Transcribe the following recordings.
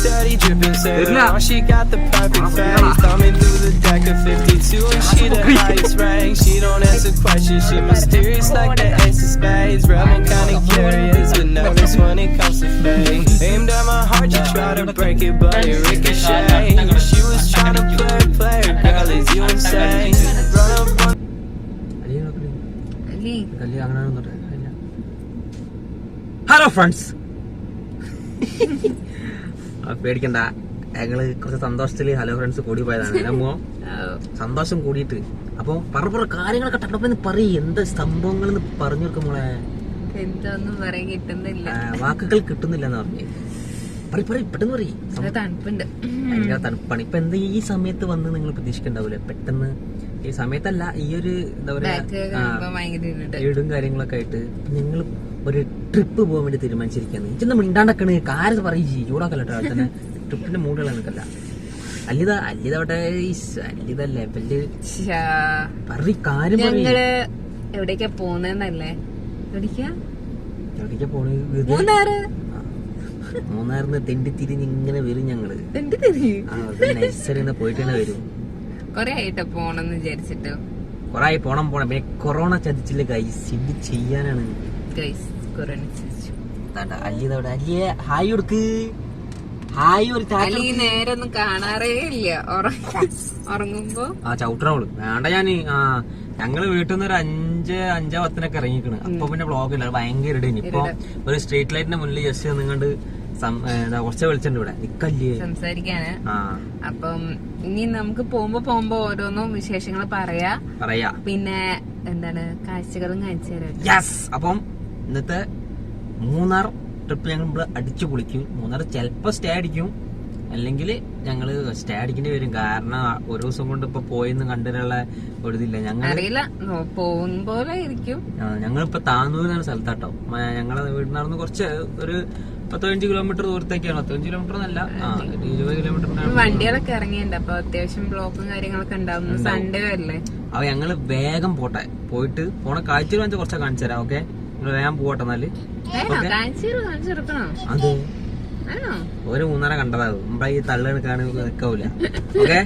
dirty, dripping, saying oh, she got the perfect face. Thumbing through the deck of 52 and she the highest rank. She don't answer questions, she mysterious like the ace of spades. Rebel kinda curious, but nervous when it comes to fate. Aimed at my heart, you try to break it, but it ricochet. She was trying to play her, girl, is you insane? Run up on hello friends, പേടിക്കണ്ട, ഞങ്ങള് കുറച്ച് സന്തോഷത്തില് hello friends കൂടി പോയതാണ്. നമ്മോ സന്തോഷം കൂടിയിട്ട് അപ്പൊ പറ കാര്യങ്ങളൊക്കെ ടപ്പന്ന് പറയും, എന്താ സംഭവങ്ങൾ പറഞ്ഞു കൊടുക്കുമ്പോളെ വാക്കുകൾ കിട്ടുന്നില്ലെന്ന് പറഞ്ഞു. പെട്ടെന്ന് പറയും. ഭയങ്കര തണുപ്പാണ് ഇപ്പൊ. എന്താ ഈ സമയത്ത് വന്ന് നിങ്ങൾ പ്രതീക്ഷിക്കണ്ടാവൂലേ? പെട്ടെന്ന് ഈ സമയത്തല്ല, ഈ ഒരു എന്താ പറയാ വീടും കാര്യങ്ങളൊക്കെ ആയിട്ട് ഞങ്ങൾ ഒരു ട്രിപ്പ് പോകാൻ വേണ്ടി തീരുമാനിച്ചിരിക്കുകയാണ്. ഇതൊന്ന് മിണ്ടാണ്ടക്കണ് കാര്യം പറയും, ചൂടാക്കല്ലോ തന്നെ. ട്രിപ്പിന്റെ മൂടുകൾ നിൽക്കല്ല. അല്ലിത അവിടെ അല്ലിത ലെവല് പറ കാര്യം. എവിടേക്കാ പോന്നല്ലേ? എവിടേക്കാ പോണത്? മൂന്നാറിന്ന് തെണ്ടി തിരിഞ്ഞ് ഇങ്ങനെ വരും ഞങ്ങള്. നഴ്സറിന്ന് പോയിട്ട് തന്നെ വരും. കൊറേ ആയിട്ടോ പോണെന്ന് വിചാരിച്ചിട്ട്. കൊറേ ആയി പോണം. പിന്നെ കൊറോണ ചതിച്ചില്ല ഗൈസ്, ഇത് ചെയ്യാനാണ്. അല്ലിയതവിടെ അല്ലിയ ഹായ് കൊടുക്ക്. ഹായ് ഒരു നേരെ ഒന്നും കാണാറേ ഇല്ല ഉറങ്ങുമ്പോ. ആ ചവിട്ടണോള് വേണ്ട. ഞാന് ഞങ്ങള് വീട്ടിൽ നിന്ന് ഒരു 5:10 ഇറങ്ങിക്കണ്. അപ്പൊ പിന്നെ ബ്ലോഗില്ല, ഭയങ്കര ഇടയിന്. ഇപ്പൊ ഒരു സ്ട്രീറ്റ് ലൈറ്റിന്റെ മുന്നിൽ ജസ്റ്റ് നിങ്ങണ്ട് കുറച്ച് വിളിച്ചിട്ടുണ്ട് ഇവിടെ നിക്കല്ലേ സംസാരിക്കാന്. അപ്പം ഇനി നമുക്ക് പോകുമ്പോ ഓരോന്നും വിശേഷങ്ങൾ പറയാ. പിന്നെ എന്താണ് കാഴ്ചകളും കാണിച്ചു തരാം. യെസ്. അപ്പം ഇന്നത്തെ മൂന്നാർ ട്രിപ്പ് ഞങ്ങൾ അടിച്ചു പൊളിക്കും. മൂന്നാർ ചിലപ്പോ സ്റ്റേ അടിക്കും, അല്ലെങ്കിൽ ഞങ്ങള് സ്റ്റേ അടിക്കേണ്ടി വരും. കാരണം ഒരു ദിവസം കൊണ്ട് ഇപ്പൊ പോയെന്ന് കണ്ടിട്ടുള്ള ഒരിതില്ല. ഞങ്ങൾ പോകുമ്പോലെ ഞങ്ങളിപ്പോ താന്നൂരിന്നാണ് സ്ഥലത്താട്ടോ. ഞങ്ങളെ വീടിനടന്ന് കുറച്ച് ഒരു 15 കിലോമീറ്റർ ദൂരത്തേക്കാണ്. 15 കിലോമീറ്റർ എന്നല്ല, 20 കിലോമീറ്റർ. വണ്ടികളൊക്കെ ഇറങ്ങിയിട്ടുണ്ട്, അപ്പൊ അത്യാവശ്യം ബ്ലോക്കും കാര്യങ്ങളൊക്കെ ഉണ്ടാവും. സൺഡേ അല്ലേ? അപ്പൊ ഞങ്ങള് വേഗം പോട്ടെ. പോയിട്ട് പോണ കാഴ്ചകൾ വെച്ചാൽ കുറച്ചൊക്കെ കാണിച്ചു തരാം. ഓക്കെ, വേഗം പോട്ടെ. എന്നാല് അതെ ഒരു മൂന്നര കണ്ടതാകും. നമ്മളെ ഈ തള്ളു നിൽക്കാവൂല. ഓക്കെ,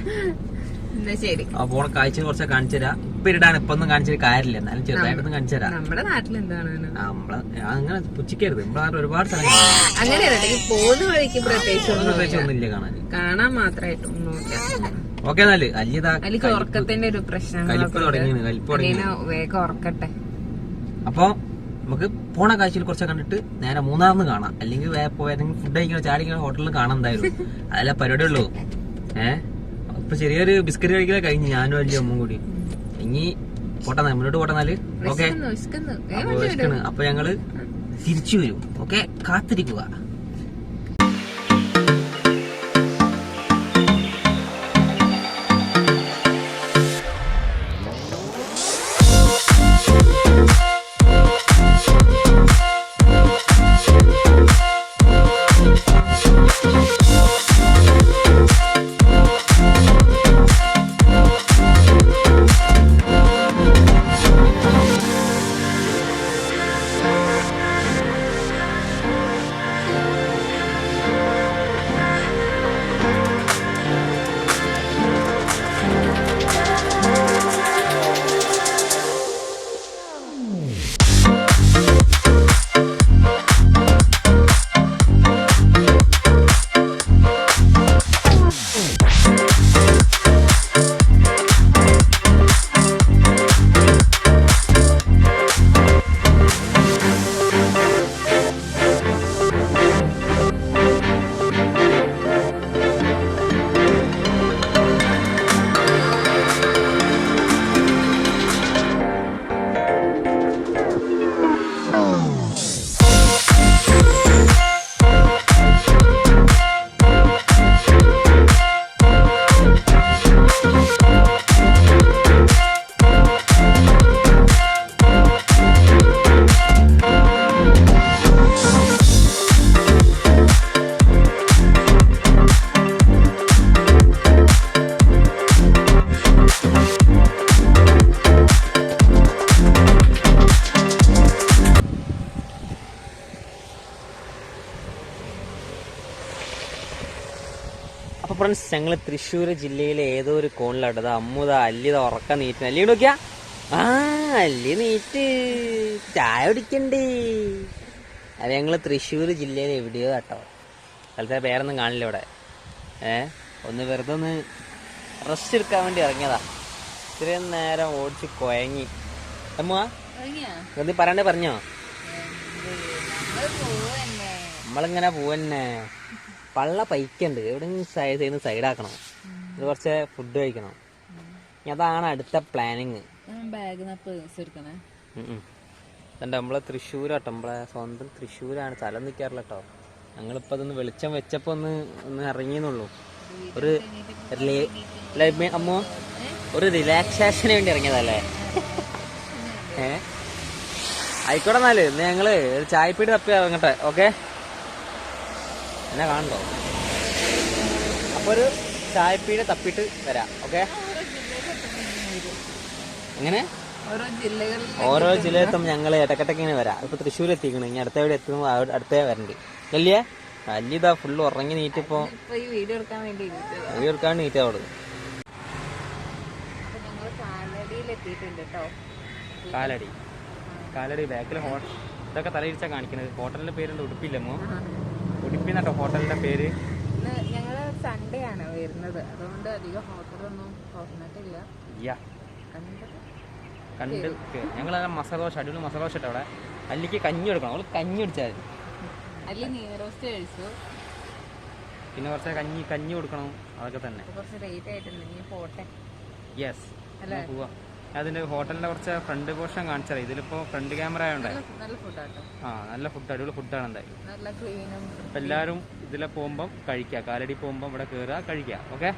പോണ കാഴ്ച കുറച്ച് കാണിച്ചു തരാം. ഇപ്പൊ ഇടാണ്, ഇപ്പൊ ഒന്നും കാണിച്ചിട്ട് കാര്യമില്ല, എന്നാലും ചെറുതായിട്ടൊന്നും കാണിച്ചു തരാം. നമ്മുടെ നാട്ടിൽ എന്താണ് അങ്ങനെ പുച്ഛിക്കരുത്. നമ്മുടെ നാട്ടിൽ ഒരുപാട് സ്ഥലങ്ങൾ ഒന്നുമില്ല കാണാൻ മാത്രമായിട്ടൊന്നുമില്ല. ഓക്കെ, എന്നാല് അല്ലിത ഉറക്കത്തിന്റെ ഒരു പ്രശ്നം കലിപ്പ് തുടങ്ങി. വേഗം ഉറക്കട്ടെ. അപ്പൊ നമുക്ക് പോണ കാഴ്ചയിൽ കുറച്ച് കണ്ടിട്ട് നേരെ മൂന്നാറിന്ന് കാണാം. അല്ലെങ്കിൽ ഏതെങ്കിലും ഫുഡ് കഴിക്കണോ ചാടിക്കണോ ഹോട്ടലിൽ കാണാൻ എന്തായാലും. അതല്ല പരിപാടി ഉള്ളൂ. ഇപ്പൊ ചെറിയൊരു ബിസ്ക്കറ്റ് കഴിക്കല കഴിഞ്ഞ് ഞാനും വലിയ അമ്മും കൂടി. ഇനി പോട്ടെ, മുന്നോട്ട് പോട്ടെന്നാല്. ഓക്കെ, അപ്പൊ ഞങ്ങള് തിരിച്ചു വരും. ഓക്കെ, കാത്തിരിക്കുക. അപ്പോൾ ഫ്രണ്ട്സ് ഞങ്ങൾ തൃശ്ശൂർ ജില്ലയിലെ ഏതോ ഒരു കോണിലാട്ടത് അമ്മുത അല്ലിത ഉറക്കം നീറ്റ് അല്ലി നോക്കിയാ അല്ലി നീറ്റ് ചായ കുടിക്കണ്ടേ. അത് ഞങ്ങൾ തൃശ്ശൂർ ജില്ലയിൽ എവിടെയോ കേട്ടോ, സ്ഥലത്തെ പേരൊന്നും കാണില്ല ഇവിടെ. ഒന്ന് വെറുതെ ഒന്ന് റെസ്റ്റ് എടുക്കാൻ വേണ്ടി ഇറങ്ങിയതാ. ഇത്രയും നേരം ഓടിച്ച് കുഴങ്ങി. അമ്മുവാ വെറുതെ പറയണ്ടേ പറഞ്ഞോ? നമ്മളിങ്ങനെ പോവന്നെ. പള്ള പൈക്കുണ്ട്, എവിടെയെങ്കിലും സൈഡാക്കണം, ഇത് കുറച്ച് ഫുഡ് കഴിക്കണം. അതാണ് അടുത്ത പ്ലാനിങ്. നമ്മളെ തൃശ്ശൂരാട്ടോ, നമ്മളെ സ്വന്തം തൃശ്ശൂരാണ്. സ്ഥലം നിൽക്കാറില്ല കേട്ടോ. ഞങ്ങളിപ്പോൾ അതൊന്ന് വെളിച്ചം വെച്ചപ്പോൾ ഒന്ന് ഇറങ്ങിയെന്നുള്ളൂ. അമ്മോ ഒരു റിലാക്സേഷന് വേണ്ടി ഇറങ്ങിയതല്ലേ? ആയിക്കോട്ടെ എന്നാല് ഇന്ന് ഞങ്ങള് ഒരു ചായപ്പീടി തപ്പി ഇറങ്ങട്ടെ. ഓക്കെ, എന്നെ കാണണ്ടോ? അപ്പൊ ഒരു ചായപ്പീടി തപ്പിട്ട് വരാം. ഓക്കെ, എങ്ങനെ ഓരോ ജില്ലയിലും ഞങ്ങൾ ഇടക്കിടക്ക് ഇങ്ങനെ വരാം. ഇപ്പൊ തൃശ്ശൂർ എത്തിക്കണം, ഇനി അടുത്ത എവിടെ എത്തുന്നു അടുത്തേ വരണ്ട്. വലിയ വലിയതാ ഫുള്ള് ഉറങ്ങി നീറ്റിപ്പോ വീഡിയോ എടുക്കാൻ നീറ്റാ അവിടെ. കാലടി ബാക്കിൽ ഇതൊക്കെ തലയിരിച്ചാ കാണിക്കുന്നത്. ഹോട്ടലിന്റെ പേരുണ്ട്, ഉടുപ്പില്ലമ്മോ? ഉടുപ്പിന്നട്ടോ ഹോട്ടലിന്റെ പേര്. ഞങ്ങള് സൺഡേ ആണ് വരുന്നത്, അതുകൊണ്ട് അധികം ഹോട്ടലൊന്നും തുറന്നിട്ടില്ല. കണ്ട് ഞങ്ങൾ മസാല ദോശ, അടിപൊളി മസാല ദോശ ഇട്ടോ അവിടെ. അല്ലിക്ക് കഞ്ഞി കൊടുക്കണം, അവള് കഞ്ഞി കുടിച്ചാൽ പിന്നെ കുറച്ച് കഞ്ഞി കൊടുക്കണം. അതൊക്കെ തന്നെ യെസ് പോവാ. അതിന്റെ ഹോട്ടലിന്റെ കുറച്ച് ഫ്രണ്ട് പോർഷൻ കാണിച്ചാൽ ഇതിലിപ്പോ ഫ്രണ്ട് ക്യാമറ ആയോണ്ടേ നല്ല ഫുഡ്, അടിപൊളി ഫുഡാണ് എന്തായാലും. അപ്പൊ എല്ലാരും ഇതിലെ പോകുമ്പം കഴിക്കുക, കാലടി പോകുമ്പം ഇവിടെ കയറുക കഴിക്കുക. ഓക്കെ,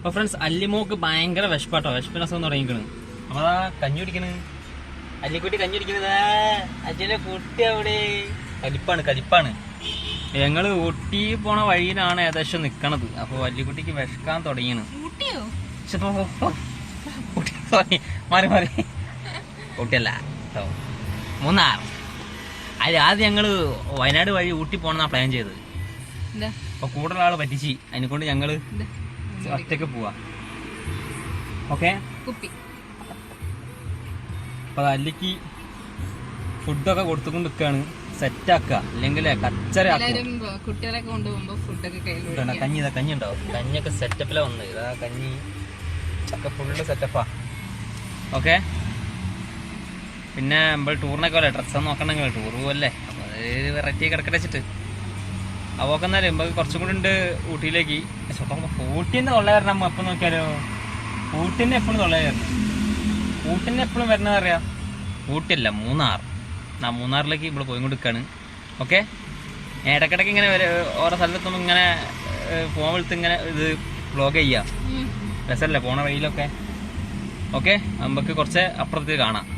അപ്പൊ ഫ്രണ്ട്സ് അല്ലിമോക്ക് ഭയങ്കര വിശപ്പാട്ടോ, വിശപ്പിന് അസുഖം തുടങ്ങിക്കണ്. അപ്പൊ അതാ കഞ്ഞി കുടിക്കണ്, അല്ലിക്കുട്ടി കഞ്ഞി കുടിക്കുന്നത്. അച്ഛന്റെ കുട്ടി അവിടെ കലിപ്പാണ്. ഞങ്ങള് ഊട്ടി പോണ വഴിയിലാണ് ഏകദേശം നിക്കണത്. അപ്പൊ അല്ലിക്കുട്ടിക്ക് വിശക്കാൻ തുടങ്ങിയാണ്. മാറി ഊട്ടിയല്ല കേട്ടോ, മൂന്നാർ. ആദ്യം ഞങ്ങള് വയനാട് വഴി ഊട്ടി പോണെന്നാ പ്ലാൻ ചെയ്തത്. അപ്പൊ കൂടുതൽ ആള് പറ്റിച്ച്, അതിനെക്കൊണ്ട് ഞങ്ങള് ഒറ്റക്ക് പോവാ. ഓക്കെ, അപ്പൊ അല്ലിക്ക് ഫുഡൊക്കെ കൊടുത്തുകൊണ്ട് നിൽക്കാണ്. സെറ്റാക്കുക, അല്ലെങ്കിൽ കച്ചറ കഞ്ഞി ഉണ്ടാവും. കഞ്ഞിയൊക്കെ സെറ്റപ്പിലാ വന്നത്. ഇതാ കഞ്ഞി ഒക്കെ ഫുള്ള് സെറ്റപ്പാ. ഓക്കെ, പിന്നെ നമ്മൾ ടൂറിനൊക്കെ പോലെ ഡ്രസ്സൊന്നും നോക്കണമെങ്കിൽ ടൂർ പോവല്ലേ, അപ്പൊ അത് വെറൈറ്റി കിടക്കട്ടെ വെച്ചിട്ട്. അവക്ക് എന്നാലും നമുക്ക് കുറച്ചും കൂടി ഉണ്ട് ഊട്ടിയിലേക്ക്. ഊട്ടിന്ന് തൊള്ള വരണം. എപ്പം നോക്കിയാലോ ഊട്ടിന്ന് എപ്പോഴും തൊള്ള വരണം. ഊട്ടിന്ന് എപ്പോഴും വരണത് അറിയാം. ഊട്ടിയല്ല, മൂന്നാർ. മൂന്നാറിലേക്ക് ഇവിടെ പോയി കൊടുക്കാണ്. ഓക്കെ, ഇടക്കിടക്ക് ഇങ്ങനെ ഓരോ സ്ഥലത്തെത്തുമ്പോൾ ഇങ്ങനെ ഫോൺ വിളിച്ച് ഇങ്ങനെ ഇത് വ്ലോഗ് ചെയ്യാം. രസമല്ലേ പോണ വഴിയിലൊക്കെ. ഓക്കെ, നമുക്ക് കുറച്ച് അപ്പുറത്ത് കാണാം.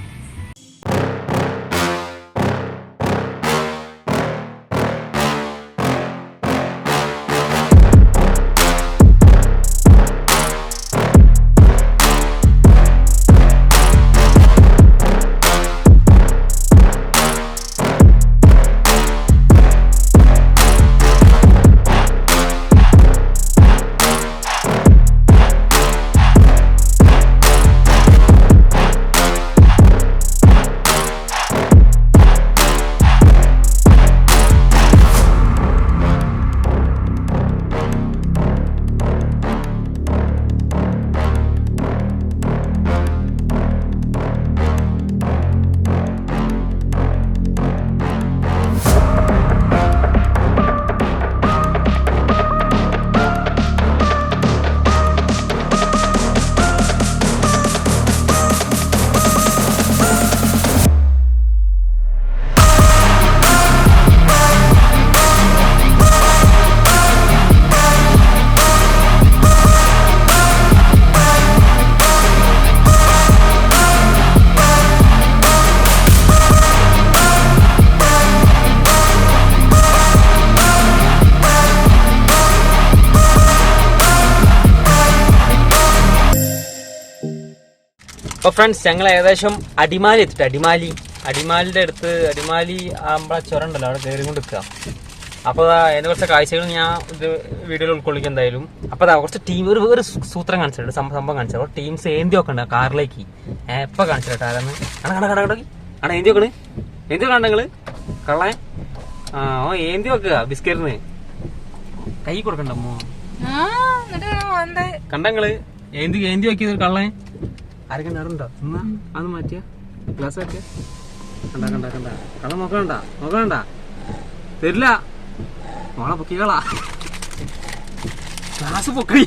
ഫ്രണ്ട്സ് ഞങ്ങൾ ഏകദേശം അടിമാലി എത്തിട്ട് അടിമാലിന്റെ അടുത്ത് അടിമാലി ആകുമ്പോൾ ചുരം ഉണ്ടല്ലോ അവിടെ കയറി കൊണ്ട് നിൽക്കുക. അപ്പോൾ അതിനെ കുറച്ച് കാഴ്ചകൾ ഞാൻ ഇത് വീഡിയോയിൽ ഉൾക്കൊള്ളിക്കും എന്തായാലും. അപ്പോൾ അതാ കുറച്ച് ടീം ഒരു സൂത്രം കാണിച്ചിട്ടുണ്ട്, സംഭവം കാണിച്ചത്. അപ്പോൾ ടീംസ് ഏന്തി ഒക്കെ ഉണ്ട് കാറിലേക്ക് എപ്പോൾ കാണിച്ചിട്ട് ആരെന്ന് കട ഏന്തി വെക്കണ് കണ്ട നിങ്ങള് കള്ളേ ഓ ഏന്തി വെക്കുക ബിസ്ക്കറ്റിന് കൈ കൊടുക്കണ്ടമ്മോ കണ്ടങ്ങള് ഏന്തി വെക്കിയത് കള്ളേ ആരൊക്കെ നടണ്ടോ എന്നാ അന്ന് മാറ്റിയ ഗ്ലാസ് മാറ്റിയ കണ്ട കള്ള നോക്കണ്ട തരില്ല മോളെ പൊക്കികളാ ഗ്ലാസ് പൊക്കി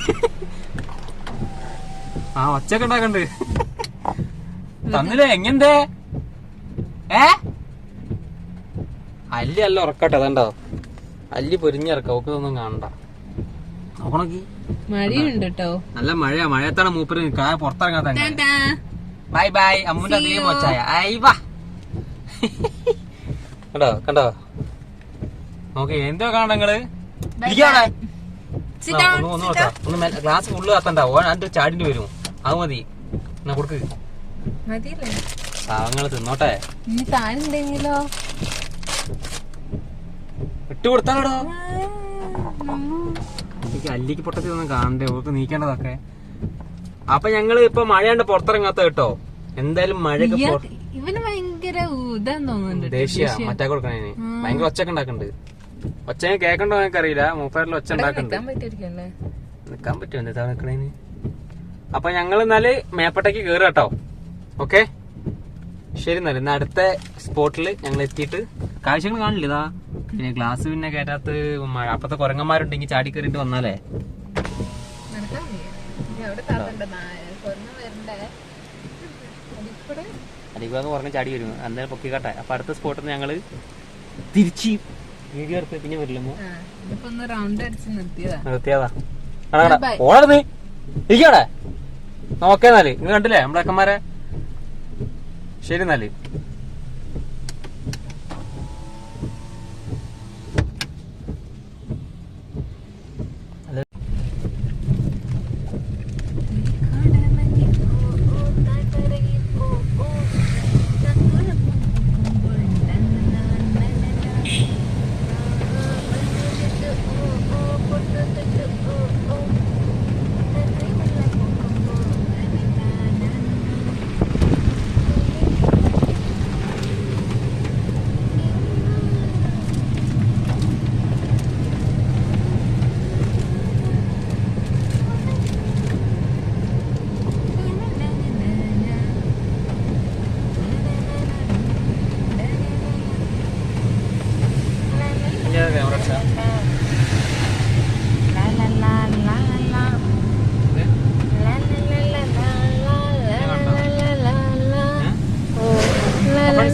ഒച്ചൊക്കെ ഉണ്ടാക്കണ്ട് തന്നില്ലേ എങ്ങന്തേ അല്ലി അല്ല ഉറക്കട്ടെ അതുണ്ടോ അല്ലി പൊരിഞ്ഞിറക്ക ഒക്കൊന്നും കാണണ്ട നോക്കണോക്കി മഴയുണ്ട് കേട്ടോ, നല്ല മഴയാ. മഴയത്താണ് മൂപ്പര് പുറത്തിറങ്ങാത്ത. ബൈ അമ്മുന്റെ അതേ മോച്ചായ വാ കണ്ടോ നോക്കി എന്തോ കാണങ്ങള് ഒന്ന് ഗ്ലാസ് ഫുള്ള് കത്തണ്ട അതിന്റെ ചാടിന്റെ വരും. അത് മതി എന്നാ കൊടുക്ക് സാധനങ്ങള് തിന്നോട്ടെ. ഇട്ട് കൊടുത്താലോടോ എനിക്ക് അല്ലിക്ക് പൊട്ടത്തിൽ ഒന്നും കാണണ്ടേ, ഓർക്ക് നീക്കേണ്ടതൊക്കെ. അപ്പൊ ഞങ്ങള് ഇപ്പൊ മഴയാണ്ട് പുറത്തിറങ്ങാത്ത കേട്ടോ. എന്തായാലും മഴയൊക്കെ ഇവന് ഭയങ്കര ദേഷ്യ മറ്റാ കൊടുക്കണേ. ഭയങ്കര ഒച്ചയൊക്കെ ഉണ്ടാക്കുന്നുണ്ട്. ഒച്ച കേക്കണ്ടോ എനിക്കറിയില്ല, മൂപ്പറിൽ ഒച്ച ഉണ്ടാക്കുന്നുണ്ട്. നിക്കാൻ പറ്റുമോ എന്താ നിക്കണേന്. അപ്പൊ ഞങ്ങൾ എന്നാല് മേപ്പട്ടേക്ക് കേറുക കേട്ടോ. ഓക്കെ ശരി എന്നാലും ഇന്ന് അടുത്ത സ്പോട്ടിൽ ഞങ്ങൾ എത്തിയിട്ട് കാഴ്ചകൾ കാണില്ല. ഇതാ പിന്നെ ഗ്ലാസ് പിന്നെ കയറ്റാത്ത അപ്പത്തെ കുരങ്ങന്മാരുണ്ടെങ്കിൽ ചാടി കയറിയിട്ട് വന്നാലേ അടിക്കൂടെ കുറഞ്ഞ ചാടി വരും. അന്നേരം പൊക്കിക്കാട്ടെ. അപ്പൊ അടുത്ത സ്പോട്ടിൽ നിന്ന് ഞങ്ങള് തിരിച്ച് വീഡിയോ എടുത്ത് പിന്നെ വരില്ലമ്മോ നിർത്തിയതാ ഓടരുത് ഇരിക്കടെ നോക്കേ എന്നാല്. നിങ്ങൾ കണ്ടില്ലേ നമ്മുടെ അക്കന്മാരെ. ശരി എന്നാല്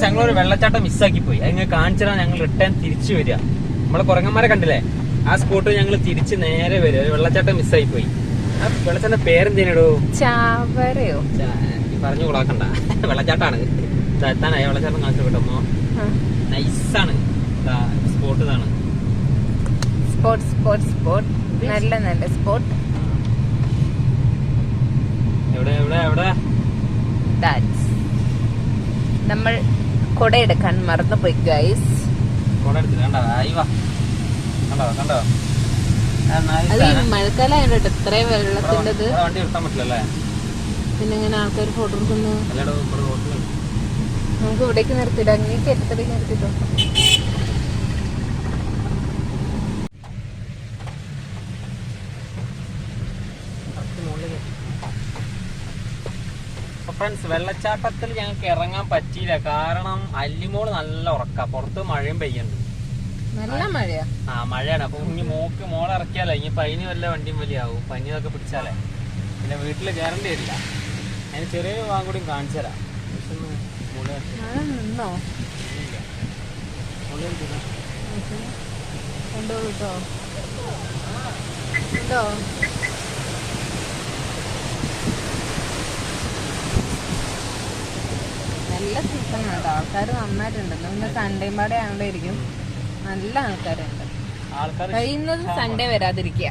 ഞങ്ങളൊരു വെള്ളച്ചാട്ടം മിസ്സാക്കി പോയി. അതിങ്ങനെ കാണിച്ചാൽ ഞങ്ങൾ റിട്ടേൺ തിരിച്ചു വരിക. നമ്മളെ കുരങ്ങന്മാരെ കണ്ടില്ലേ, ആ സ്പോട്ട് ഞങ്ങൾ തിരിച്ച് നേരെ വരിക. ഒരു വെള്ളച്ചാട്ടം മിസ്സായി പോയി. ആ വെള്ളച്ചാട്ടം പേരെന്തേനോ ചാവറയോ പറഞ്ഞു കൂടാക്കണ്ട. വെള്ളച്ചാട്ടാണ് എത്താനായി. വെള്ളച്ചാട്ടം കാണിച്ചു കിട്ടുമ്പോ നൈസാണ് സ്പോട്ട്. ഇതാണ് സ്പോട്ട് നല്ല സ്പോട്ട്. എവിടെ നമ്മൾ കൊട എടുക്കാൻ മറന്നുപോയി ഗൈസ്. മഴക്കാലം ആയിട്ട് ഇത്രയും വെള്ളത്തിൻ്റെത്. പിന്നെ ഇങ്ങനെ ആൾക്കാർ ഫോട്ടോ എടുക്കുന്നു. നമുക്ക് ഇവിടേക്ക് നിർത്തിയിടാം. അങ്ങനെയൊക്കെ എത്രയ്ക്ക് നിർത്തിട്ടോ. ഫ്രണ്ട്സ് വെള്ളച്ചാട്ടത്തിൽ ഞങ്ങൾക്ക് ഇറങ്ങാൻ പറ്റിയില്ല. കാരണം അല്ലിമോള് നല്ല ഉറക്ക, പുറത്ത് മഴയും പെയ്യുന്നുണ്ട്. നല്ല മഴയാ. മഴയാണ്. അപ്പൊ ഇനി മോളെ ഇറക്കിയാലോ ഇനി പനി വല്ല വണ്ടിയും വലിയാവും. പനിയൊക്കെ പിടിച്ചാലേ പിന്നെ വീട്ടില് കയറേണ്ടി വരില്ല. അതിന് ചെറിയ ഭാഗം കൂടി കാണിച്ചു തരാം. നല്ല സീസണാണ്. ആൾക്കാർ നന്നായിട്ടുണ്ട്. ഇന്ന് സൺഡേയും പാടെ ആയോണ്ടായിരിക്കും നല്ല ആൾക്കാരുണ്ട്. കഴിയുന്നത് സൺഡേ വരാതിരിക്കുക.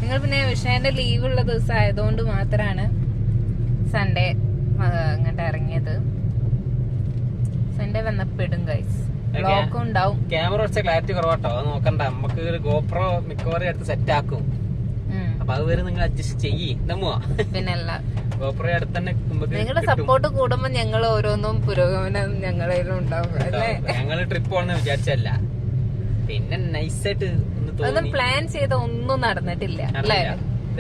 നിങ്ങൾ പിന്നെ വിഷയന്റെ ലീവുള്ള ദിവസം ആയതുകൊണ്ട് മാത്രമാണ് സൺഡേ അങ്ങോട്ട് ഇറങ്ങിയത്. സൺഡേ വന്നപ്പെടും ഗൈസ്, ബ്ലോക്കും ഉണ്ടാവും. ക്യാമറ വെച്ച ക്ലാരിറ്റി കുറവാട്ടോ, അത് നോക്കണ്ട. നമുക്ക് ഒരു ഗോപ്രോ മിക്കവാറും അടുത്ത് സെറ്റ് ആക്കും. അപ്പൊ അത് വരെ നിങ്ങൾ അഡ്ജസ്റ്റ് ചെയ്യ്. നമ്മ പിന്നല്ല, ഗോപ്രോ അടുത്ത് തന്നെ നിങ്ങളുടെ സപ്പോർട്ട് കൂടുമ്പോ ഞങ്ങൾ ഓരോന്നും പുരോഗമനം ഞങ്ങളിലും ഉണ്ടാവും അല്ലേ. ഞങ്ങള് ട്രിപ്പ് പോകണമെന്ന് വിചാരിച്ചല്ല, പിന്നെ നൈസായിട്ട് ഒന്നും പ്ലാൻ ചെയ്ത ഒന്നും നടന്നിട്ടില്ല അല്ലേ.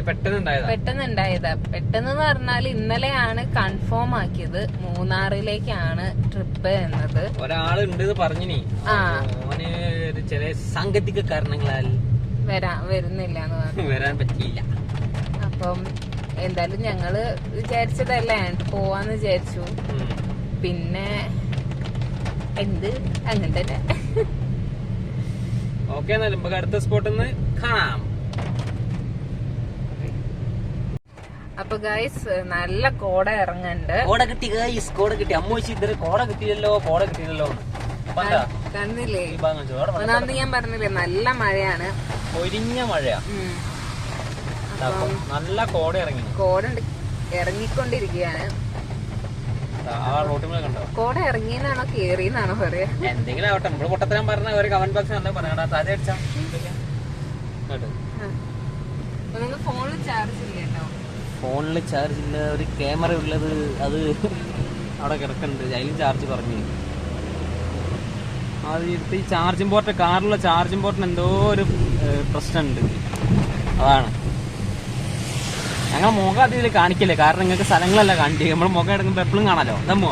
പെട്ടെന്ന് ഉണ്ടായതാ. പെട്ടെന്ന് പറഞ്ഞാൽ ഇന്നലെയാണ് കൺഫേം ആക്കിയത് മൂന്നാറിലേക്കാണ് ട്രിപ്പ് എന്നത്. ഒരാളുണ്ട് പറഞ്ഞിനി, ഓന് ചില സാങ്കേതിക കാരണങ്ങളാൽ വരുന്നില്ല വരാൻ പറ്റിയില്ല. അപ്പം എന്തായാലും ഞങ്ങള് വിചാരിച്ചതല്ലേ പോവാന്ന് വിചാരിച്ചു. പിന്നെ എന്ത് അങ്ങനെ തന്നെ. ഓക്കെ, എന്നാലും നമുക്ക് അടുത്ത സ്പോട്ടിൽ നിന്ന് കാണാം. അപ്പൊ ഗൈസ് നല്ല കോട ഇറങ്ങണ്ട്. കോട കിട്ടി ഗൈസ്, കോട കിട്ടി. അമ്മോച്ചി ഇതുവരെ കോട കിട്ടിയില്ലല്ലോ, കോട കിട്ടിയില്ലല്ലോ. കണ്ടില്ലേ, ഒന്നാമത് ഞാൻ പറഞ്ഞില്ലേ നല്ല മഴയാണ്, പൊരിഞ്ഞ മഴയാ. നല്ല കോട ഇറങ്ങി, കോട ഇറങ്ങിക്കൊണ്ടിരിക്കുകയാണ്. കോട ഇറങ്ങിയെന്നാണോ കേറിയെന്നാണോ പറയാ, എന്തെങ്കിലും ആവട്ടെ. നമ്മള് പൊട്ടത്തരം പറഞ്ഞ ഒരു കമന്റ് ബോക്സ് നല്ല പറയണ. താഴെ അടിച്ചാ ഫോണിൽ ചാർജ് ഇല്ല കേട്ടോ. ഫോണിൽ ചാർജ് ഇല്ല, ഒരു ക്യാമറ ഉള്ളത് അത് അവിടെ കിടക്കുന്നുണ്ട്, അതിലും ചാർജ് കുറഞ്ഞു. അത് ഈ ചാർജിങ് പോർട്ട്, കാറിലുള്ള ചാർജിങ് പോർട്ടിന് എന്തോ ഒരു പ്രശ്നമുണ്ട്, അതാണ്. ഞങ്ങൾ മുഖം അതിൽ കാണിക്കില്ലേ, കാരണം നിങ്ങൾക്ക് സ്ഥലങ്ങളല്ല കാണിക്കുക. നമ്മൾ മുഖം എടുക്കുമ്പോൾ എപ്പോഴും കാണാലോ. നമ്മോ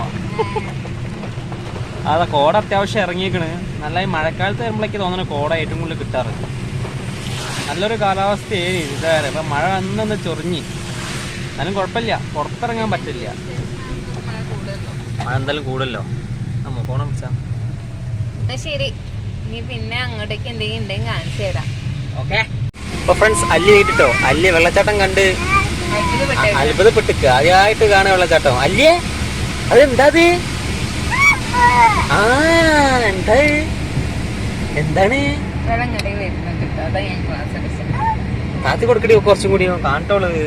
അതാ കോട അത്യാവശ്യം ഇറങ്ങിയേക്കണ്. നല്ല ഈ മഴക്കാലത്ത് വരുമ്പോഴേക്ക് തോന്നുന്നു കോട ഏറ്റവും കൂടുതൽ കിട്ടാറ്. നല്ലൊരു കാലാവസ്ഥയായി ഇതുവരെ. ഇപ്പം മഴ വന്നൊന്ന് ചൊറിഞ്ഞ്, എന്നാലും കുഴപ്പമില്ല, പുറത്തിറങ്ങാൻ പറ്റില്ല. മഴ എന്തായാലും കൂടുതലോ. നമ്മ പോണം വെച്ചാ ശരി. ഇനി പിന്നെ അങ്ങോട്ടേക്ക് എന്തെങ്കിലും ഉണ്ടെങ്കിൽ കാണിച്ചു തരാം. ഓക്കെ. അപ്പൊ ഫ്രണ്ട്സ്, അല്ലി കേട്ടിട്ടോ, അല്ലി വെള്ളച്ചാട്ടം കണ്ട് അത്ഭുതപ്പെട്ടിക്ക. ആദ്യമായിട്ട് കാണുക വെള്ളച്ചാട്ടം. അല്ലിയേ, അതെന്താ എന്താണ് കാത്തി കൊടുക്കടി, കുറച്ചും കൂടി കാണട്ടോളത്.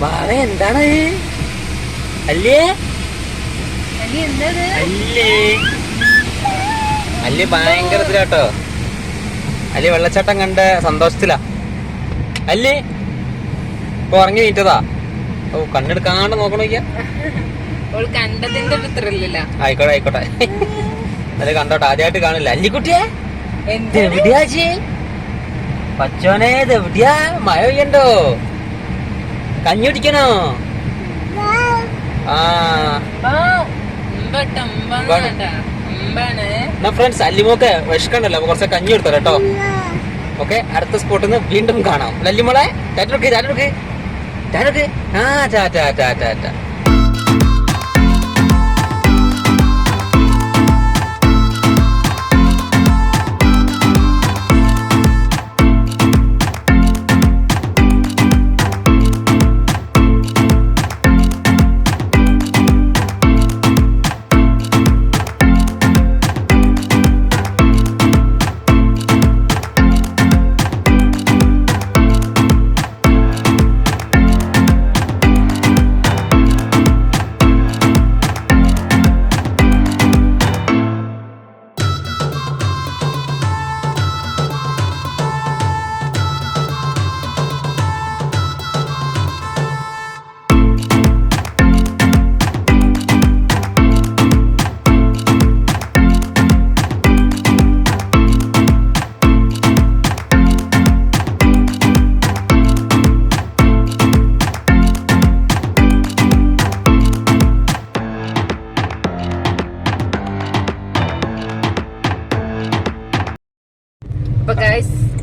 വാഴ എന്താണ് അല്ലേ? അല്ലേ അല്ലി ഭയങ്കര ഇതിലാട്ടോ. അല്ലി വെള്ളച്ചാട്ടം കണ്ട സന്തോഷത്തിലാ. അല്ലേ ഇപ്പൊ ഉറങ്ങി നീറ്റതാ. ഓ, കണ്ണെടുക്കാണ്ട് നോക്കണോയ്ക്ക. ആയിക്കോട്ടെ ആയിക്കോട്ടെ, അത് കണ്ടോട്ടെ. ആദ്യമായിട്ട് കാണില്ല. അല്ലിക്കുട്ടിയെ എവിടെയാ ചേ പച്ചോനെ, ഇത് എവിടെയാ? മഴ പെയ്യണ്ടോ? കഞ്ഞി കുടിക്കണോ? എന്നാ ഫ്രണ്ട്സ്, അല്ലിമോക്ക് വിശക്കണ്ടല്ലോ, അപ്പൊ കുറച്ച് കഞ്ഞി എടുത്തോ കേട്ടോ. ഓക്കെ, അടുത്ത സ്പോട്ടിൽ നിന്ന് വീണ്ടും കാണാം. ലല്ലിമോളെ ടാറ്റ. ആ ടാറ്റ.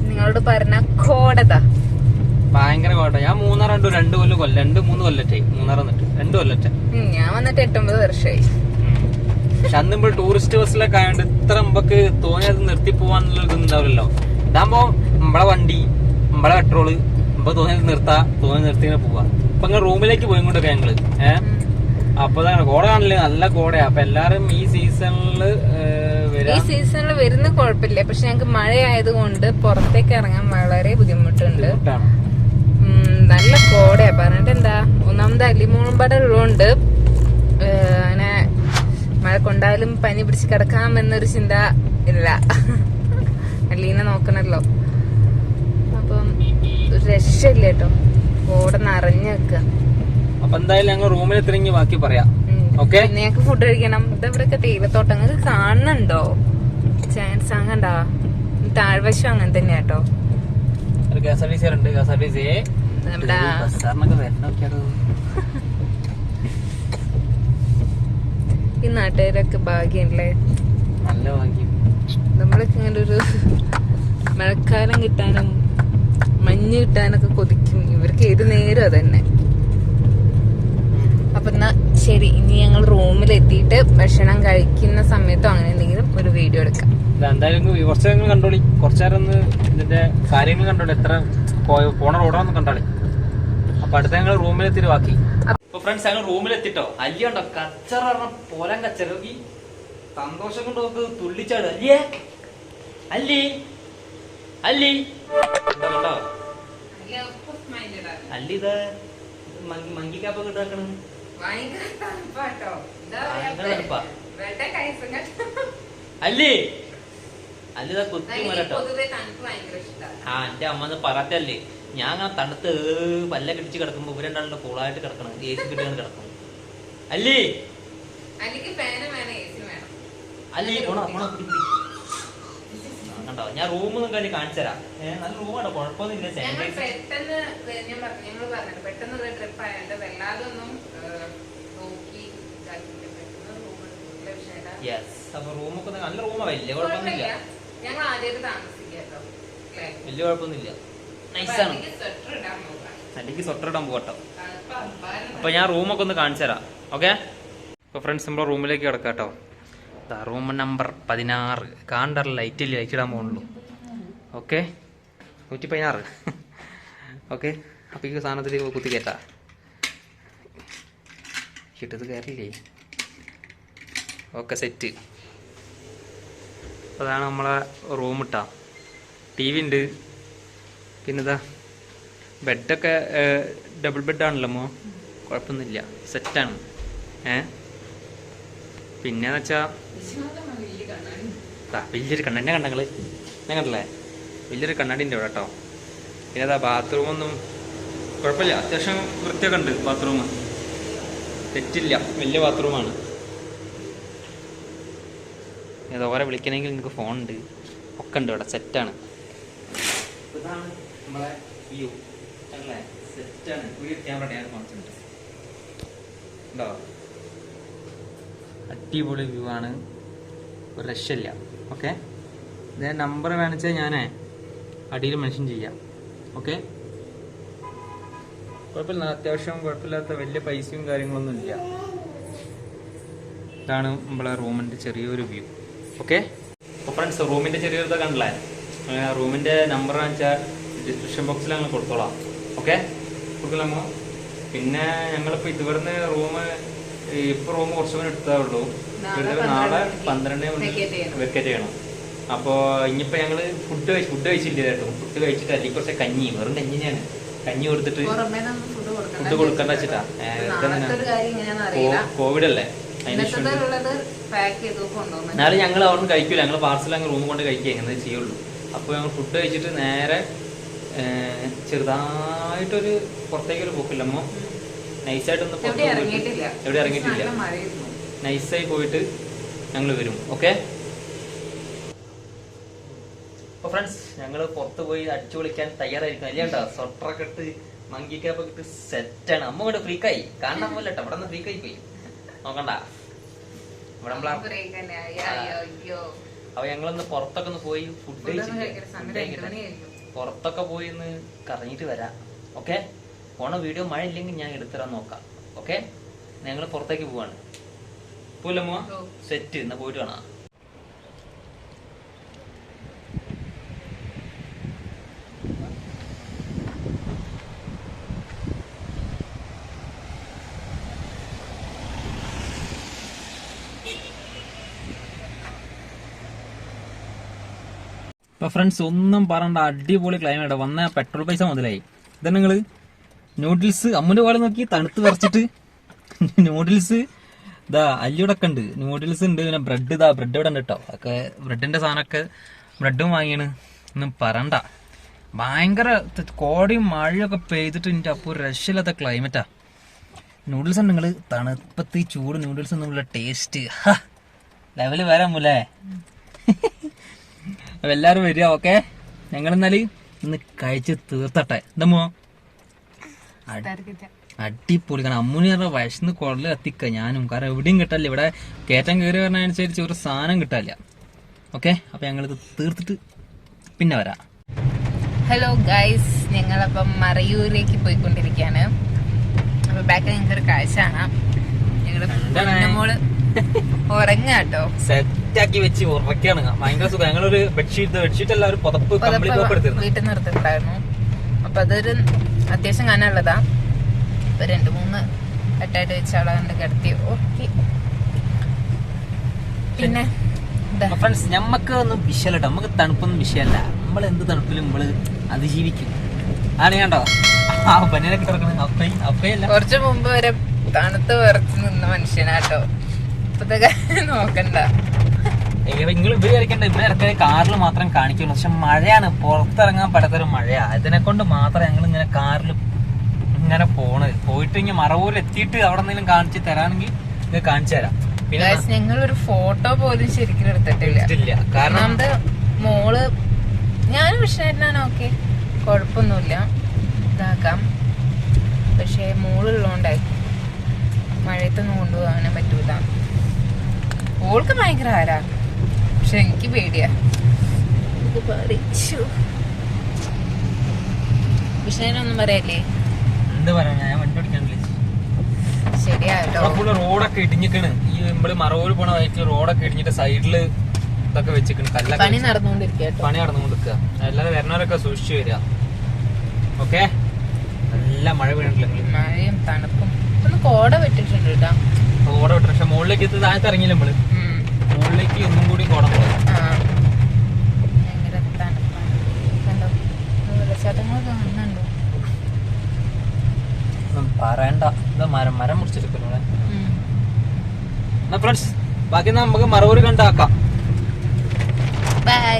നിങ്ങളോട് പറഞ്ഞ കോടതാ ഭയങ്കര കോട്ട. ഞാൻ മൂന്നാർ കണ്ടു, 2 കൊല്ലം 2-3 കൊല്ലറ്റായി മൂന്നാർ വന്നിട്ട്. 2 കൊല്ലറ്റ ഞാൻ വന്നിട്ട് 8-9 വർഷമായി. പക്ഷെ അന്ന് ഇപ്പോൾ ടൂറിസ്റ്റ് ബസ്സിലൊക്കെ ആയതുകൊണ്ട് ഇത്ര നമുക്ക് തോന്നിയത് നിർത്തി പോവാന്നുള്ള ഇത് ഉണ്ടാവില്ലല്ലോ. ഇതാകുമ്പോ നമ്മളെ വണ്ടി, നമ്മളെ പെട്രോള്, ഇപ്പൊ തോന്നിയത് നിർത്തി ഇങ്ങനെ പോവാ. ഇപ്പൊ ഇങ്ങനെ റൂമിലേക്ക് പോയിക്കൊണ്ടൊക്കെ ഞങ്ങള് അപ്പൊ കോട കാണില്ലേ, നല്ല കോടയാ. അപ്പൊ എല്ലാരും ഈ സീസണില് വരുന്ന കുഴപ്പമില്ല. പക്ഷെ ഞങ്ങക്ക് മഴ ആയതുകൊണ്ട് പുറത്തേക്ക് ഇറങ്ങാൻ വളരെ ബുദ്ധിമുട്ടുണ്ട്. നല്ല കോടയാ. പറഞ്ഞിട്ട് എന്താ, ഒന്നാമത് അലിമൂമ്പട ഉള്ളതുകൊണ്ട് അങ്ങനെ മഴ കൊണ്ടാലും പനി പിടിച്ച് കിടക്കാമെന്നൊരു ചിന്ത ഇല്ല. അലീനെ നോക്കണല്ലോ. അപ്പം ഒരു രക്ഷയില്ല കേട്ടോ, കോട നിറഞ്ഞു വെക്കുക. അപ്പൊ എന്തായാലും ഞങ്ങൾ റൂമിൽ തിരിഞ്ഞ് ബാക്കി പറയാം. ഓക്കെ, പിന്നെ ഞങ്ങൾക്ക് ഫുഡ് കഴിക്കണം. ഇതെവിടെയൊക്കെ തേയിലത്തോട്ടം നിങ്ങൾക്ക് കാണുന്നുണ്ടോ? ചാൻസ് അങ്ങണ്ട, താഴ്വശം അങ്ങനെ തന്നെയാ കേട്ടോ. ഒരു KSRTC ഉണ്ട്. KSRTC നമ്മുടെ ബസ്സാറിനൊക്കെ വരണോക്കിയാലോ. ഈ നാട്ടുകാരൊക്കെ ഭാഗ്യല്ലേ, നല്ല ഭാഗ്യം. നമ്മളൊക്കെ ഇങ്ങനെ ഒരു മഴക്കാലം കിട്ടാനും മഞ്ഞ് കിട്ടാനൊക്കെ കൊതിക്കും. ഇവർക്ക് ഏത് നേരം അതന്നെ. അപ്പൊ എന്നാ ശരി, ഇനി ഞങ്ങൾ റൂമിലെത്തിയിട്ട് ഭക്ഷണം കഴിക്കുന്ന സമയത്തോ അങ്ങനെ എന്തെങ്കിലും ഒരു വീഡിയോ എടുക്കാം. എന്തായാലും കുറച്ച് നേരം കണ്ടോളി, കുറച്ചേരം ഒന്ന് ഇതിന്റെ കാര്യങ്ങൾ കണ്ടോളി, എത്ര പോണ റോഡാന്ന് കണ്ടോളി. അപ്പൊ അടുത്ത ഞങ്ങൾ റൂമിലെത്തിട്ട് ബാക്കി. അപ്പൊ ഫ്രണ്ട്സ്, ഞങ്ങൾ റൂമിലെത്തിട്ടോ. അല്ലിയുണ്ടോ കച്ചറ പോരാൻ കച്ചറ, ഈ സന്തോഷം കൊണ്ട് നോക്ക് തുള്ളിച്ചാട്. അല്ലിയേ, അല്ലി അല്ലി കണ്ടോ, അല്ലി ഇത് മങ്കിക്കാപ്പൊക്കെ ഇട്ടാക്കണ്. അല്ലി അല്ലിതാ കുത്തി മരട്ടോ. ആ, എന്റെ അമ്മന്ന് പറയത്തല്ലേ, ഞാൻ അങ്ങനെ തണുത്ത് പല്ലൊക്കെ ഇടിച്ച് കിടക്കുമ്പോ ഇവരുണ്ടാളുടെ കൂളായിട്ട് കിടക്കണം, AC കിട്ടുകയാണ് കിടക്കണം. അല്ലി അല്ലി പോണോ പോണോ, കണ്ടോ. ഞാൻ റൂമൊന്നും കഴിഞ്ഞ് കാണിച്ചു തരാം. നല്ല റൂമാണോ, കുഴപ്പമൊന്നുമില്ല. യെസ്, അപ്പൊ റൂമൊക്കെ നല്ല റൂമാ, വലിയ കുഴപ്പമൊന്നുമില്ല. വലിയ കുഴപ്പമൊന്നുമില്ല, നൈസാണ്. അല്ലെങ്കിൽ സ്വെറ്റർ ഇടാൻ പോകട്ടോ. അപ്പൊ ഞാൻ റൂമൊക്കെ ഒന്ന് കാണിച്ചു തരാം. ഓക്കെ, അപ്പൊ ഫ്രണ്ട്സ് നമ്മളെ റൂമിലേക്ക് കിടക്കാം കേട്ടോ. Room number 16. കാണ്ടർ ലൈറ്റിൽ ഇടാൻ പോകുന്നുള്ളൂ. ഓക്കെ, 116. ഓക്കെ, അപ്പൊ ഈ സാധനത്തിൽ കുത്തി കയറ്റാ ഇട്ടത് കയറില്ലേ. Okay, set. അതാണ് നമ്മളെ റൂം ഇട്ടാ. TV ഉണ്ട്. പിന്നെതാ ബെഡൊക്കെ ഡബിൾ ബെഡാണല്ലോ അമ്മോ, കുഴപ്പമൊന്നുമില്ല, സെറ്റാണ്. പിന്നെന്ന് വെച്ചാ വലിയൊരു കണ്ണാടി കണ്ടങ്ങള്, ഞാൻ കണ്ടല്ലേ, വലിയൊരു കണ്ണാടിൻ്റെ ഇവിടെ കേട്ടോ. പിന്നെ അതാ ബാത്റൂമൊന്നും കുഴപ്പമില്ല, അത്യാവശ്യം വൃത്തിയൊക്കെ ഉണ്ട്. ബാത്റൂം തെറ്റില്ല, വലിയ ബാത്റൂമാണ്. ഇതോരെ വിളിക്കണമെങ്കിൽ നിങ്ങൾക്ക് ഫോണുണ്ട്, ഒക്കെ ഉണ്ട് ഇവിടെ, സെറ്റാണ്. ഇതാണ് നമ്മളെ വ്യൂ അല്ലേ, സെറ്റാണ്. ക്യാമറ ഞാൻ കാണിച്ചിട്ടുണ്ട് ഉണ്ടോ, അടിപൊളി വ്യൂ ആണ്, ഒരു രക്ഷയില്ല. ഓക്കെ, ഇതേ നമ്പർ വേണിച്ചാൽ ഞാൻ അടിയിൽ മെൻഷൻ ചെയ്യാം. ഓക്കെ, കുഴപ്പമില്ല, അത്യാവശ്യം കുഴപ്പമില്ലാത്ത വലിയ പൈസയും കാര്യങ്ങളൊന്നും ഇല്ല. ഇതാണ് നമ്മളെ റൂമിൻ്റെ ചെറിയൊരു വ്യൂ. ഓക്കെ, അപ്പോൾ ഫ്രണ്ട്സ്, റൂമിൻ്റെ ചെറിയൊരു കണ്ടില്ലേ, റൂമിൻ്റെ നമ്പർ വെച്ചാൽ ഡിസ്ക്രിപ്ഷൻ ബോക്സിൽ ഞങ്ങൾ കൊടുത്തോളാം. ഓക്കെ, കൊടുക്കലാമോ. പിന്നെ ഞങ്ങളിപ്പോൾ ഇതുവരുന്ന് റൂം റൂം കുറച്ച് മുന്നേ എടുത്തേ ഉള്ളൂ. നാളെ 12 വെക്കേറ്റ് ചെയ്യണം. അപ്പോൾ ഇനിയിപ്പോൾ ഞങ്ങൾ ഫുഡ് കഴിച്ചില്ല കേട്ടോ. ഫുഡ് കഴിച്ചിട്ട് അല്ലെങ്കിൽ കുറച്ച് കഞ്ഞി, വെറും കഞ്ഞിനെയാണ്, കഞ്ഞി കൊടുത്തിട്ട് ഫുഡ് കൊടുക്കണ്ട വെച്ചിട്ടാ. കോവിഡ് അല്ലേ, അതിന് എന്നാലും ഞങ്ങൾ അവിടെ നിന്ന് കഴിക്കൂല, ഞങ്ങൾ പാർസൽ അങ്ങ് റൂമിൽ കൊണ്ട് കഴിക്കുക, എങ്ങനെ ചെയ്യുള്ളൂ. അപ്പോൾ ഞങ്ങൾ ഫുഡ് കഴിച്ചിട്ട് നേരെ ചെറുതായിട്ടൊരു പുറത്തേക്കൊരു പോക്കില്ലമ്മോ, നൈസായിട്ടൊന്ന് എവിടെ ഇറങ്ങിയിട്ടില്ല, നൈസായി പോയിട്ട് ഞങ്ങൾ വരും. ഓക്കെ, അപ്പോൾ ഫ്രണ്ട്സ്, ഞങ്ങൾ പുറത്ത് പോയി അടിച്ചു വിളിക്കാൻ തയ്യാറായിരിക്കും. അല്ലേ കേട്ടോ, സ്വെറ്ററൊക്കെ ഇട്ട് മങ്കി ക്യാപ്പൊക്കെ ഇട്ട് സെറ്റാണ്. അമ്മ ഇവിടെ ഫ്രീക്കായി കാണാൻ പോലെ കേട്ടോ, ഇവിടെ നിന്ന് ഫ്രീക്കായി പോയി നോക്കണ്ട. ഇവിടെ നമ്മളെ അപ്പൊ ഞങ്ങളൊന്ന് പുറത്തൊക്കെ ഒന്ന് പോയി ഫുഡ് പുറത്തൊക്കെ പോയി ഒന്ന് കറങ്ങിയിട്ട് വരാം. ഓക്കെ, പോണ വീഡിയോ മഴ ഇല്ലെങ്കിൽ ഞാൻ എടുത്തിടാൻ നോക്കാം. ഓക്കെ, ഞങ്ങൾ പുറത്തേക്ക് പോവാണ്. പോലമ്മോ, സെറ്റ്. എന്നാ പോയിട്ട് കാണാം. ഇപ്പൊ ഫ്രണ്ട്സ്, ഒന്നും പറയണ്ട, അടിപൊളി ക്ലൈമറ്റ്. വന്ന പെട്രോൾ പൈസ മുതലായി. ഇതന്നെ നിങ്ങള് നൂഡിൽസ് അമ്മുന്റെ പോലെ നോക്കി തണുത്ത് വരച്ചിട്ട് നൂഡിൽസ് ഇതാ അല്ലിയോടൊക്കെ ഉണ്ട്, നൂഡിൽസ് ഉണ്ട്, പിന്നെ ബ്രെഡ് ബ്രെഡ് ഇവിടെ ഉണ്ട് കേട്ടോ. ഒക്കെ ബ്രെഡിന്റെ സാധനമൊക്കെ ബ്രെഡും വാങ്ങിയാണ്. ഒന്നും പറണ്ട, ഭയങ്കര കോടയും മഴയൊക്കെ പെയ്തിട്ട് എൻ്റെ അപ്പോൾ രക്ഷയില്ലാത്ത ക്ലൈമറ്റാ. നൂഡിൽസ് ഉണ്ട് നിങ്ങൾ തണുപ്പത്ത് ഈ ചൂട് നൂഡിൽസ് എന്നുള്ള ടേസ്റ്റ് ലെവല് വരാമൂലേ. അപ്പൊ എല്ലാരും വരിക. ഓക്കെ, ഞങ്ങളെന്നാല് ഇന്ന് കഴിച്ച് തീർത്തട്ടെ. എന്തമ്മോ അടിപൊളി. കാരണം അമ്മൂന് പറഞ്ഞ വയസ്സിന്ന് കുടല് കത്തിക്ക ഞാനും, കാരണം എവിടെയും കിട്ടാല്ല. ഇവിടെ കയറ്റം കയറി പറഞ്ഞനുസരിച്ച് ഒരു സാധനം കിട്ടാല്ല. ഓക്കെ, അപ്പൊ ഞങ്ങളിത് തീർത്തിട്ട് പിന്നെ വരാം. ഹലോ ഗൈസ്, ഞങ്ങളപ്പം മറയൂരിലേക്ക് പോയിക്കൊണ്ടിരിക്കുകയാണ്. അപ്പൊ ബാക്കിൽ ഞങ്ങൾക്ക് ഒരു കാഴ്ച കാണാം. ഞങ്ങളുടെ മോള് ഉറങ്ങാട്ടോ, സെറ്റാക്കി വെച്ച് ഉറക്കാണ്. ഭയങ്കര സുഖം. ഞങ്ങളൊരു ബെഡ്ഷീറ്റ് അല്ല, ഒരു പുതപ്പ് വീട്ടിൽ നിർത്തിട്ടുണ്ടായിരുന്നു. അപ്പൊ അതൊരു അത്യാവശ്യം കാണാനുള്ളതാ. ഇപ്പൊ 2-3 കെട്ടായിട്ട് വെച്ചാളെ കണ്ട് കിടത്തി. ഓക്കെ, പിന്നെ ഫ്രണ്ട്സ് ഞമ്മക്ക് ഒന്നും വിഷയല്ലോ, നമുക്ക് തണുപ്പൊന്നും വിഷയമല്ല. നമ്മൾ എന്ത് തണുപ്പിലും നമ്മള് അതിജീവിക്കും. ആണ് കണ്ടോ ആ ബനിയനൊക്കെ കിടക്കണ അപ്പയല്ല. കുറച്ചു മുമ്പ് വരെ തണുത്ത് വിറച്ച് നിന്ന മനുഷ്യനാട്ടോ, ഇപ്പത്തെ കാര്യം നോക്കണ്ട. നിങ്ങൾ ഇവര് വരയ്ക്കണ്ട, ഇവരെ ഇറക്കിയ കാറിൽ മാത്രം കാണിക്കുള്ളൂ. പക്ഷെ മഴയാണ്, പുറത്തിറങ്ങാൻ പറ്റാത്തൊരു മഴയാ. ഇതിനെ കൊണ്ട് മാത്രം ഞങ്ങൾ ഇങ്ങനെ കാറിൽ ഇങ്ങനെ പോയിട്ട് ഇങ്ങനെ മറവൂരിൽ എത്തിയിട്ട് അവിടെ എന്തെങ്കിലും കാണിച്ച് തരാണെങ്കിൽ ഇത് കാണിച്ചു തരാം. പിന്നെ ഞങ്ങളൊരു ഫോട്ടോ പോലും ശരിക്കും എടുത്തിട്ടില്ല. കാരണം മോള് ഞാനും വിഷയത്തിനാണ്. ഓക്കെ, കുഴപ്പമൊന്നുമില്ല, ഇതാക്കാം. പക്ഷെ മോളുള്ളോണ്ടായി മഴയത്തൊന്നും കൊണ്ടുപോകാനും പറ്റൂല. ഓൾക്ക് ഭയങ്കര ആരാ, പക്ഷെ എനിക്ക് പേടിയാ. വിഷയനൊന്നും പറയല്ലേ? എന്ത് പറയാ, ഞാൻ വണ്ടി ഓടിക്കാനില്ല. ശരിയാട്ടോ, റോഡൊക്കെ ഇടിഞ്ഞിക്കണ്. ഈ നമ്മള് മറവൂര് പോണ വഴിക്ക് റോഡൊക്കെ ഇടിഞ്ഞിട്ട് സൈഡില് ഇതൊക്കെ വെച്ചിക്കണ്, കല്ലൊക്കെ പണി നടന്നുകൊണ്ടിരിക്കുക. എല്ലാവരും വരണവരൊക്കെ സൂക്ഷിച്ചു വരിക. ഓക്കെ, നല്ല മഴ വീണിട്ടില്ലെങ്കിൽ മഴയും തണുപ്പും. ഒന്ന് കോട വിട്ടിട്ടുണ്ട് കേട്ടോ. കോട വിട്ടു, പക്ഷെ മുകളിലേക്ക് എത്തി താഴത്ത് ഇറങ്ങിയില്ല നമ്മള്. മുകളിലേക്ക് ഒന്നും കൂടി കോട പോയി. ഭയങ്കര തണുപ്പാണ്. കണ്ടോ വെള്ളച്ചാട്ടങ്ങളൊക്കെ കാണുന്നുണ്ടോ? പറയണ്ട, ഇതാ മരം മുറിച്ചെടുക്കല്ലോ. എന്നാ ഫ്രണ്ട്സ്, ബാക്കി നമുക്ക് മറവൂര് കണ്ടാക്കാം. ബൈ.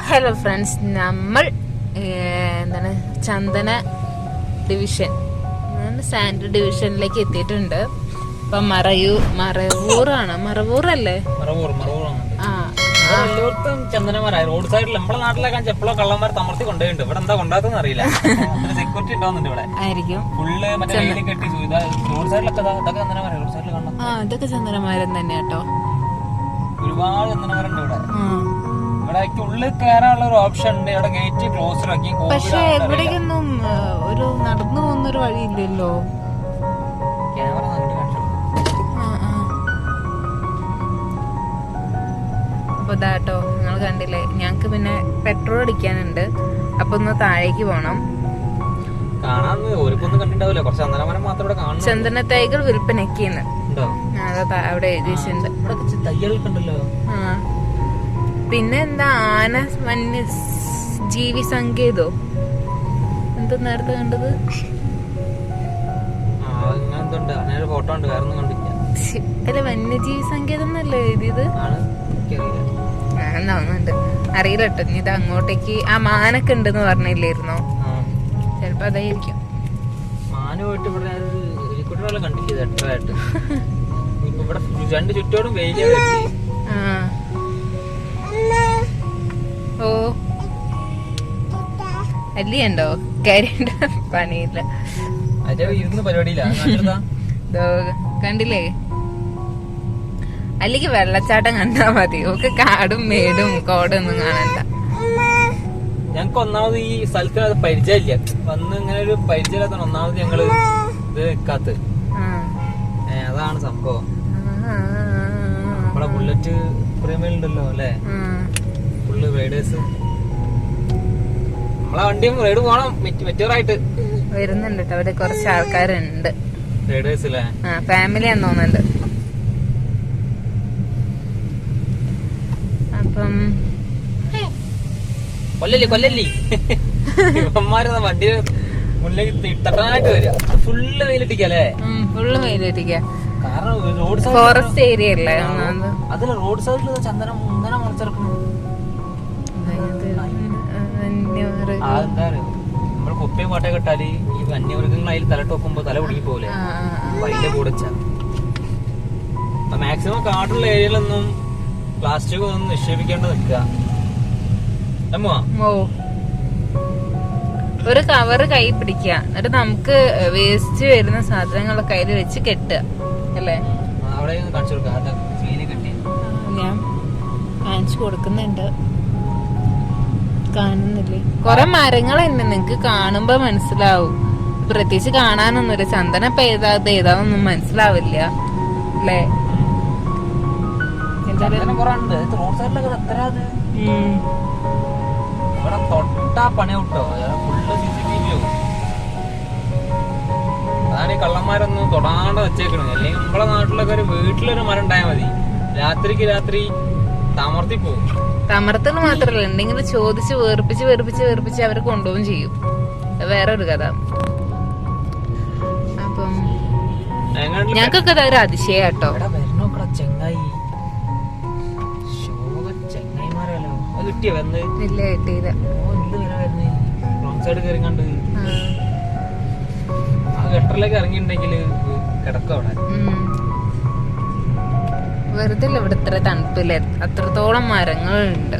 ഹലോ ഫ്രണ്ട്സ്, നമ്മൾ എന്താണ് ചന്ദന ഡിവിഷൻ സാൻഡ് ഡിവിഷനിലേക്ക് എത്തിയിട്ടുണ്ട്. ഇപ്പൊ മറവൂറല്ലേ? എല്ലായിടത്തും ചന്ദനമരായി റോഡ് സൈഡിൽ നമ്മളെ നാട്ടിലൊക്കെ എപ്പോഴും കള്ളന്മാർ തമർത്തി കൊണ്ടുപോയിട്ടുണ്ട്. ഇവിടെ എന്താ കൊണ്ടാകുന്ന അറിയില്ല. സെക്യൂരിറ്റി ഉണ്ടാവുന്നുണ്ട് ഇവിടെ ആയിരിക്കും. ഫുള്ള് മറ്റേ കെട്ടി റോഡ് സൈഡിലൊക്കെ ഇതൊക്കെ ചന്ദനമരം. റോഡ് സൈഡിൽ കാണാം. ഇതൊക്കെ ചന്ദനമരം തന്നെ കേട്ടോ. ഒരുപാട് ചന്ദനമരം ഉണ്ട് ഇവിടെ. ഇവിടെ ഉള്ളിൽ കയറാനുള്ള ഒരു ഓപ്ഷൻ ഉണ്ട്. ഇവിടെ ഗേറ്റ് ക്ലോസ് ആക്കി. പക്ഷെ എവിടേക്കൊന്നും ഒരു നടന്നു പോകുന്നൊരു വഴിയില്ലല്ലോ. ക്യാമറ അപ്പൊ ഇതാട്ടോ, നിങ്ങൾ കണ്ടില്ലേ, ഞങ്ങക്ക് പിന്നെ പെട്രോൾ അടിക്കാനുണ്ട്. അപ്പൊ ഒന്ന് താഴേക്ക് പോണം. ചന്ദന തൈകൾ വിൽപ്പനയ്ക്കുന്ന് അവിടെ എഴുതിയിട്ടുണ്ട്. പിന്നെ എന്താ ആന വന്യജീവി സങ്കേതോ എന്താ നേരത്തെ കണ്ടത്? അല്ല, വന്യജീവി സങ്കേതം എന്നല്ലേ എഴുതിയത്? എന്നാവുന്നുണ്ട്, അറിയില്ല കേട്ടോ. ഇത് അങ്ങോട്ടേക്ക് ആ മാനൊക്കെ ഉണ്ടെന്ന് പറഞ്ഞില്ലായിരുന്നോ? ചെലപ്പോ അതായിരിക്കും. ഓ അല്ലിയുണ്ടോ? കാര്യണ്ട, പണിയില്ല. കണ്ടില്ലേ? അല്ലെങ്കിൽ വെള്ളച്ചാട്ടം കണ്ടാ മതി. ഒക്കെ കാടും മേടും കോടൊന്നും കാണണ്ട. ഞങ്ങക്ക് ഒന്നാമത് ഈ സ്ഥലത്തിന് പരിചയമില്ല. വന്ന് ഇങ്ങനെ ഒരു പരിചയമില്ലാത്ത ഒന്നാമത് ഞങ്ങള് ഇത് നിക്കാത്ത. അതാണ് സംഭവം. നമ്മളെ ബുള്ളറ്റ് പ്രേമികളുണ്ടല്ലോ അല്ലെ, ഫുള്ള് റൈഡേഴ്സ്. നമ്മളെ വണ്ടിയും റൈഡ് പോണം മെറ്റൂറായിട്ട് വരുന്നുണ്ട് കേട്ടോ. അവിടെ കുറച്ച് ആൾക്കാരുണ്ട്, റൈഡേഴ്സ് അല്ലേ, ഫാമിലിയാന്ന് തോന്നുന്നുണ്ട്. അപ്പം കൊല്ലല്ലി ഇവന്മാര് വണ്ടി മുന്നിലേക്ക് തട്ടാനായിട്ട് വരിക. ഫുള്ള് വെയിലിട്ടിക്കല്ലേ? ഫുള്ള് വെയിലിട്ടിക്ക. കാരണം റോഡ് സൈഡ് ഫോറസ്റ്റ് ഏരിയ അല്ലേ. അതില് റോഡ് സൈഡിൽ ചന്ദനം മുങ്ങനെ മുളച്ചിറക്കുന്നു. അതെന്താ നമ്മള് കുപ്പയും പാട്ടൊക്കെ ഇട്ടാല് ഈ വന്യമൃഗങ്ങൾ അതിൽ തലട്ട് വെക്കുമ്പോ തല കുടുങ്ങി പോലെ അതിന്റെ കൂടെ മാക്സിമം കാടുള്ള ഏരിയയിലൊന്നും പ്ലാസ്റ്റിക് ഒന്നും നിക്ഷേപിക്കേണ്ട നിൽക്കുക. ഒരു കവറ് കൈ പിടിക്കുക, എന്നിട്ട് നമുക്ക് വേസ്റ്റ് വരുന്ന സാധനങ്ങളെ കയ്യിൽ വെച്ച് കെട്ടുക അല്ലേ? അവിടെ കാണിച്ചു കൊടുക്കുക. ഞാൻ കാണിച്ചു കൊടുക്കുന്നുണ്ട്. കാണുന്നില്ലേ? കൊറേ മരങ്ങളുണ്ട്, നിങ്ങക്ക് കാണുമ്പോ മനസ്സിലാവും. പ്രത്യേകിച്ച് കാണാനൊന്നുമില്ല. ചന്ദന ഇപ്പൊ ഏതാന്നൊന്നും മനസ്സിലാവില്ല അല്ലേ? അതാണ് ഈ കള്ളന്മാരൊന്നും തൊടാണ്ട് വെച്ചേക്കണത്. അല്ലെങ്കിൽ നമ്മളെ നാട്ടിലൊക്കെ ഒരു വീട്ടിലൊരു മരം ഉണ്ടായാൽ മതി. രാത്രിക്ക് രാത്രി തമർത്തി പോകും. തമർത്തൽ മാത്രല്ല, എന്തെങ്കിലും ചോദിച്ച് വേർപ്പിച്ച് അവര് കൊണ്ടുപോകും ചെയ്യും. വേറൊരു കഥ. അപ്പം ഞങ്ങൾക്കൊക്കെ അതൊരു അതിശയാട്ടോ. ഇല്ല, കിട്ടിയില്ല. ഗട്ടറിലേക്ക് ഇറങ്ങിയിട്ടുണ്ടെങ്കിൽ കിടക്കും അവിടെ. വെറുതെ ഇവിടെ ഇത്ര തണുപ്പില്ല. അത്രത്തോളം മരങ്ങളുണ്ട്,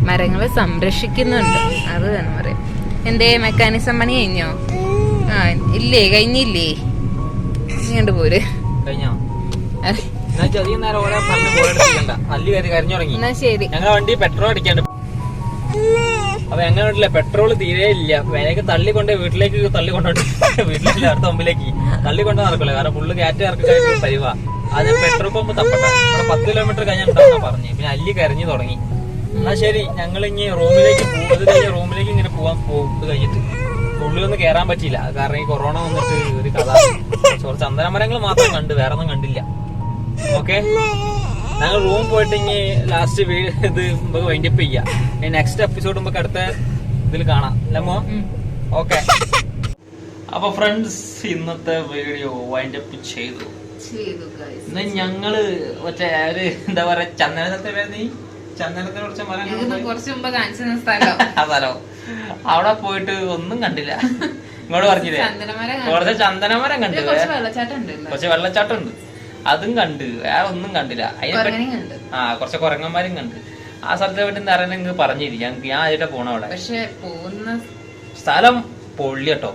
മരങ്ങളെ സംരക്ഷിക്കുന്നുണ്ട്. അത് തന്നെ പറയാം. എന്തേ മെക്കാനിസം പണി കഴിഞ്ഞോ? ഇല്ലേ, കഴിഞ്ഞില്ലേ? ഇങ്ങോട്ട് പോര്. കഴിഞ്ഞോ? എന്നാ ശരി. ഞങ്ങളുടെ വണ്ടി പെട്രോൾ അടിക്കാണ്ട്. അപ്പൊ എങ്ങനെ പെട്രോൾ തീരെ ഇല്ല. വേഗം തള്ളിക്കൊണ്ട് വീട്ടിലേക്ക് തള്ളിക്കൊണ്ടോട്ട് വീട്ടിലേക്ക് അടുത്ത മുമ്പിലേക്ക് തള്ളിക്കൊണ്ട് നടക്കില്ല. കാരണം ഫുള്ള് കാറ്റ് ഇറക്കി പരിവാ. അത് പെട്രോൾ പമ്പ് തപ്പട്ടെ. അവിടെ 10 കിലോമീറ്റർ കഴിഞ്ഞിട്ടുണ്ടാവുന്ന പറഞ്ഞു. പിന്നെ അല്ലി കരഞ്ഞു തുടങ്ങി. എന്നാ ശരി, ഞങ്ങൾ ഇനി റൂമിലേക്ക് റൂമിലേക്ക് ഇങ്ങനെ പോകും. ഇത് കഴിഞ്ഞിട്ട് ഉള്ളിലൊന്നും കയറാൻ പറ്റിയില്ല. കാരണം ഈ കൊറോണ വന്നിട്ട് ഒരു കഥ. കുറച്ച് ചന്ദനമരങ്ങൾ മാത്രം കണ്ട്, വേറെ ഒന്നും കണ്ടില്ല. ഓക്കെ, ഞങ്ങൾ റൂം പോയിട്ട് ഇനി ലാസ്റ്റ് ഇത് നമുക്ക് വൈൻഡപ്പ് ചെയ്യാം. നെക്സ്റ്റ് എപ്പിസോഡ് നമുക്ക് അടുത്ത ഇതിൽ കാണാം അല്ലമ്മോ? ഓക്കെ. അപ്പൊ ഫ്രണ്ട്സ്, ഇന്നത്തെ വീഡിയോ വൈൻഡപ്പ് ചെയ്തു. ഇന്ന് ഞങ്ങള് മറ്റേ ഒരു എന്താ പറയാ, ചന്ദനത്തെ ചന്ദനത്തിന് കുറച്ച് മരം കുറച്ച് മുമ്പ് കാണിച്ചു സ്ഥലം ആ സ്ഥലം അവിടെ പോയിട്ട് ഒന്നും കണ്ടില്ല. ഇങ്ങോട്ട് പറഞ്ഞില്ലേ കുറച്ച് ചന്ദനമരം കണ്ടു, കുറച്ച് വെള്ളച്ചാട്ടം ഉണ്ട്, അതും കണ്ട്, വേറെ ഒന്നും കണ്ടില്ല. അതിനെപ്പറ്റി കുറച്ച് കുരങ്ങന്മാരും കണ്ട്. ആ സ്ഥലത്തെ പറ്റി നിറയെ നിങ്ങൾക്ക് പറഞ്ഞിരിക്കും. ഞാൻ ആദ്യമായിട്ട് പോണ അവിടെ. പക്ഷെ പോകുന്ന സ്ഥലം പൊള്ളി കേട്ടോ,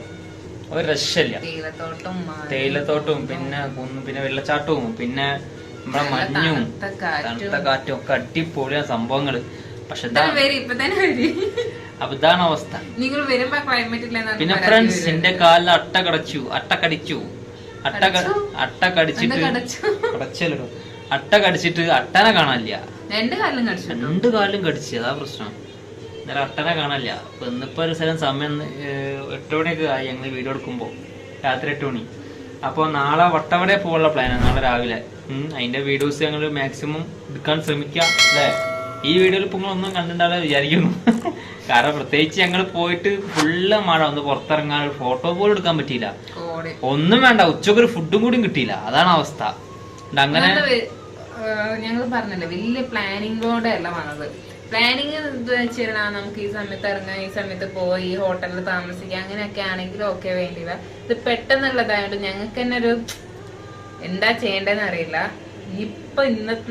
ഒരു രക്ഷയില്ല. തേയിലത്തോട്ടവും പിന്നെ വെള്ളച്ചാട്ടവും പിന്നെ നമ്മുടെ മഞ്ഞും തണുത്ത കാറ്റും ഒക്കെ അടിപൊളിയ സംഭവങ്ങള്. പക്ഷെ അപ്പൊ ഇതാണ് അവസ്ഥ. പിന്നെ ഫ്രണ്ട്സ്, എന്റെ കാലിൽ അട്ട കടിച്ചിട്ട് അട്ടനെ കാണാനില്ല. രണ്ട് കാലിലും കടിച്ചു, അതാ പ്രശ്നം. ഇന്നലെ അട്ടനെ കാണാനില്ല. അപ്പൊ ഇന്നിപ്പോ ഒരു സ്ഥലം സമയം 8 മണിയൊക്കെ ആയി ഞങ്ങൾ വീഡിയോ എടുക്കുമ്പോ, രാത്രി 8 മണി. അപ്പൊ നാളെ വട്ടവട പോകാനുള്ള പ്ലാനാണ്, നാളെ രാവിലെ. അതിന്റെ വീഡിയോസ് ഞങ്ങൾ മാക്സിമം എടുക്കാൻ ശ്രമിക്കാം അല്ലേ. ഈ വീഡിയോയിൽ ഇപ്പൊ നിങ്ങളൊന്നും കണ്ടിട്ടുണ്ടാവില്ല വിചാരിക്കുന്നു. കാരണം പ്രത്യേകിച്ച് ഞങ്ങൾ പോയിട്ട് ഫുള്ള് മഴ, ഒന്ന് പുറത്തിറങ്ങാൻ ഒരു ഫോട്ടോ പോലും എടുക്കാൻ പറ്റിയില്ല. ഒന്നും വേണ്ട, ഉച്ചക്ക് ഒരു ഫുഡും കൂടി കിട്ടിയില്ല. അതാണ് അവസ്ഥ. അങ്ങനെ ഞങ്ങൾ പറഞ്ഞല്ലോ, വലിയ പ്ലാനിങ്ങോടെ അല്ല വന്നത്. പ്ലാനിങ് വെച്ചാൽ നമുക്ക് ഈ സമയത്ത് ഇറങ്ങാം, ഈ സമയത്ത് പോയി ഈ ഹോട്ടലിൽ താമസിക്കാം, അങ്ങനെയൊക്കെ ആണെങ്കിലും ഓക്കെ വേണ്ടില്ല. ഇത് പെട്ടെന്നുള്ളതായോണ്ട് ഞങ്ങൾക്ക് തന്നെ ഒരു എന്താ ചെയ്യേണ്ടതെന്ന് അറിയില്ല. ഇപ്പൊ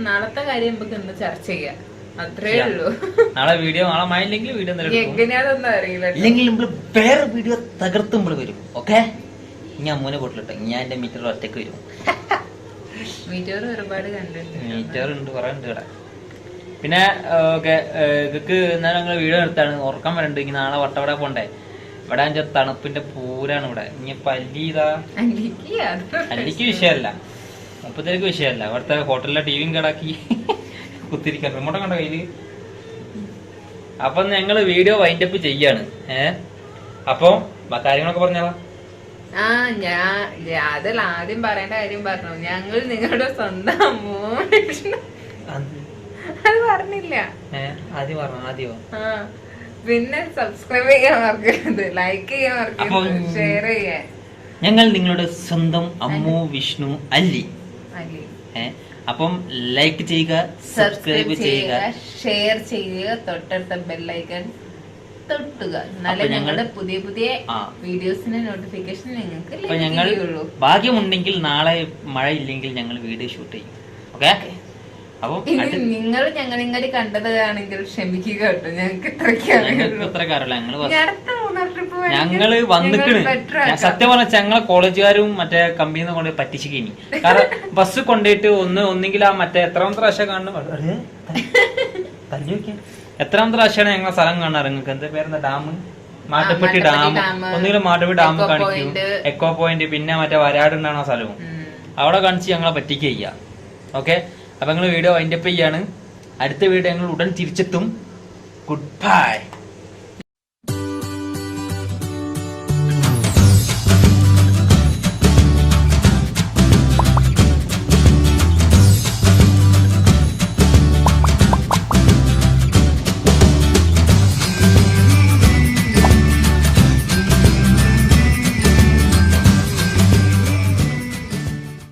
നാളത്തെ കാര്യം നമുക്ക് ഇന്ന് ചർച്ച ചെയ്യാം, അത്രേ ഉള്ളൂ. നാളെ വീഡിയോ, നാളെ മഴയില്ലെങ്കിൽ വീഡിയോ എങ്ങനെയാണെന്നൊന്നും അറിയില്ല. ഇല്ലെങ്കിൽ നമ്മൾ വേറെ വീഡിയോ തകർത്തുമ്പോൾ വരും. ഓക്കെ, ഞാൻ മൂന്ന് കൂട്ടിലിട്ടെ, ഞാൻ എന്റെ മീറ്റർ ഒറ്റക്ക് വരും. മീറ്റർ ഒരുപാട് കണ്ടിട്ടുണ്ട്, മീറ്റർ ഉണ്ട്, കുറെ ഉണ്ട് ഇവിടെ. പിന്നെ ഓക്കെ, ഇതൊക്കെ എന്നാലും ഞങ്ങൾ വീഡിയോ എടുത്താണ്. ഉറക്കം വരണ്ട്. ഇനി നാളെ വട്ടവട പോണ്ടേ. ഇവിടെ അഞ്ചാൽ തണുപ്പിന്റെ പൂരാണ് ഇവിടെ. ഇനി പല്ലിതാ അല്ലിക്ക് വിഷയമല്ല, മുപ്പത്തേക്ക് വിഷയമല്ല. ഇവിടുത്തെ ഹോട്ടലിലെ ടിവിയും കേടാക്കി കുത്തിരിക്കാൻ റിമോട്ടം കണ്ട കയ്യില്. അപ്പൊ ഞങ്ങള് വീഡിയോ വൈൻഡപ്പ് ചെയ്യാണ്. അപ്പൊ കാര്യങ്ങളൊക്കെ പറഞ്ഞോളാം. അതിൽ ആദ്യം പറയേണ്ട കാര്യം പറഞ്ഞു, ഞങ്ങൾ നിങ്ങളുടെ സ്വന്തം അമ്മ. അത് പറഞ്ഞില്ല, ആദ്യം പറഞ്ഞു. ആദ്യമോ? പിന്നെ സബ്സ്ക്രൈബ് ചെയ്യാൻ മറക്കരുത്, ലൈക്ക് ചെയ്യാൻ മറക്കരുത്, ഷെയർ ചെയ്യാൻ. ഞങ്ങൾ നിങ്ങളുടെ സ്വന്തം അമ്മു വിഷ്ണു അല്ലി. അപ്പം ലൈക്ക് ചെയ്യുക, സബ്സ്ക്രൈബ് ചെയ്യുക, ഷെയർ ചെയ്യുക, തൊട്ടടുത്ത ബെല്ലൈക്കൺ തൊട്ടുക. എന്നാലേ ഞങ്ങളുടെ പുതിയ പുതിയ വീഡിയോസിന്റെ നോട്ടിഫിക്കേഷൻ നിങ്ങൾക്ക് ഞങ്ങൾ ഭാഗ്യമുണ്ടെങ്കിൽ നാളെ മഴ ഇല്ലെങ്കിൽ ഞങ്ങൾ വീഡിയോ ഷൂട്ട് ചെയ്യും. ഓക്കെ, അപ്പൊ നിങ്ങൾ ഞങ്ങളിങ്ങടി കണ്ടത് ആണെങ്കിൽ ക്ഷമിക്കുക കേട്ടോ. ഞങ്ങൾക്ക് ഇത്രക്കാരല്ല, ഞങ്ങള് വന്നിക്കണ്. സത്യം പറഞ്ഞ ഞങ്ങളെ കോളേജുകാരും മറ്റേ കമ്പനിന്ന് കൊണ്ട് പറ്റിച്ചു കഴിഞ്ഞു. കാരണം ബസ് കൊണ്ടുപോയിട്ട് ഒന്നെങ്കിൽ ആ മറ്റേ എത്രാമത്തെ പ്രാവശ്യം കാണുന്നു, എത്രാമത്തെ പ്രാവശ്യമാണ് ഞങ്ങളെ സ്ഥലം കാണാറ്. നിങ്ങൾക്ക് എന്താ പേരെന്താ? Dam, Mattupetty dam. ഒന്നുകിലും മാട്ടുപ്പെട്ടി ഡാം കാണിക്കും, എക്കോ പോയിന്റ്, പിന്നെ മറ്റേ വരാടുണ്ടാണ് ആ സ്ഥലവും. അവിടെ കാണിച്ച് ഞങ്ങളെ പറ്റിക്കുക ചെയ്യുക. ഓക്കെ, അപ്പൊ ഞങ്ങൾ വീഡിയോ വൈൻഡപ്പ് ചെയ്യാണ്. അടുത്ത വീഡിയോ ഞങ്ങൾ ഉടൻ തിരിച്ചെത്തും. Good bye.